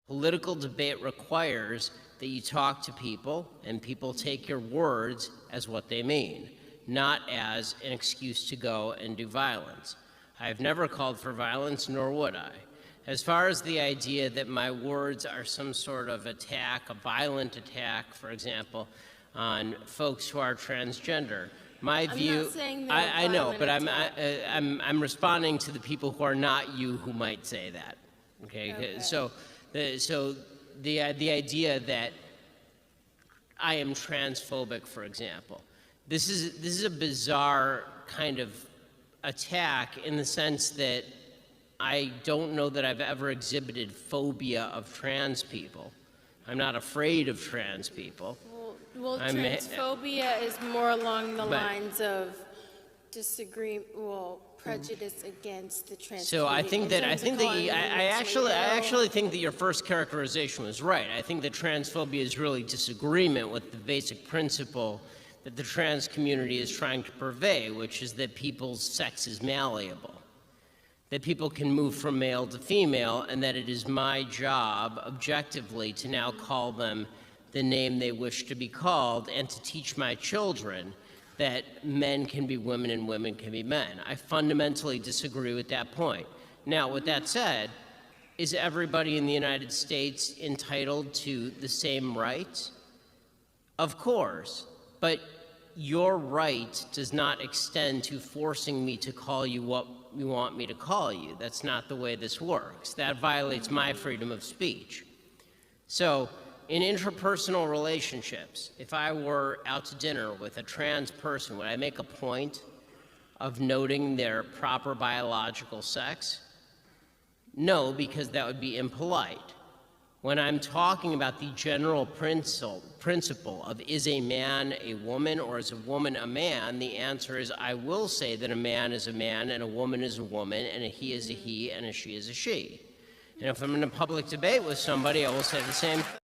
Political debate requires that you talk to people and people take your words as what they mean, not as an excuse to go and do violence. I've never called for violence, nor would I. As far as the idea that my words are some sort of attack, a violent attack, for example, on folks who are transgender, my view. I'm not saying I know, but I'm responding to the people who are not you who might say that. Okay. So the idea that I am transphobic, for example, this is a bizarre kind of attack in the sense that I don't know that I've ever exhibited phobia of trans people. I'm not afraid of trans people. Well, transphobia is more along the lines of prejudice against the trans. So I actually think that your first characterization was right. I think that transphobia is really disagreement with the basic principle that the trans community is trying to purvey, which is that people's sex is malleable, that people can move from male to female, and that it is my job objectively to now call them the name they wish to be called and to teach my children that men can be women and women can be men. I fundamentally disagree with that point. Now, with that said, is everybody in the United States entitled to the same rights? Of course, but your right does not extend to forcing me to call you what you want me to call you. That's not the way this works. That violates my freedom of speech. So, in interpersonal relationships, if I were out to dinner with a trans person, would I make a point of noting their proper biological sex? No, because that would be impolite. When I'm talking about the general principle of is a man a woman or is a woman a man, the answer is I will say that a man is a man and a woman is a woman and a he is a he and a she is a she. And if I'm in a public debate with somebody, I will say the same thing.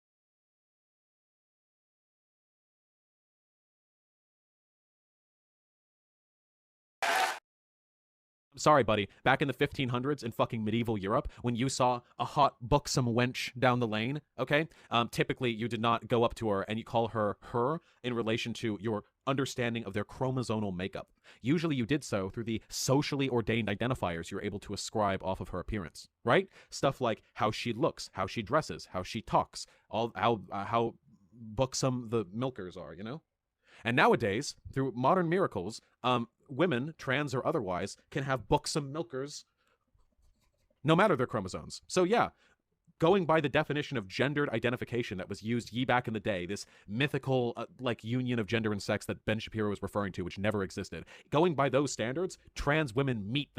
Sorry, buddy. Back in the 1500s in fucking medieval Europe, when you saw a hot, buxom wench down the lane, okay, typically you did not go up to her and you call her in relation to your understanding of their chromosomal makeup. Usually you did so through the socially ordained identifiers you're able to ascribe off of her appearance, right? Stuff like how she looks, how she dresses, how she talks, how buxom the milkers are, you know? And nowadays, through modern miracles, women, trans or otherwise, can have buxom milkers no matter their chromosomes. So yeah, going by the definition of gendered identification that was used ye back in the day, this mythical like union of gender and sex that Ben Shapiro was referring to, which never existed, going by those standards, trans women meet them.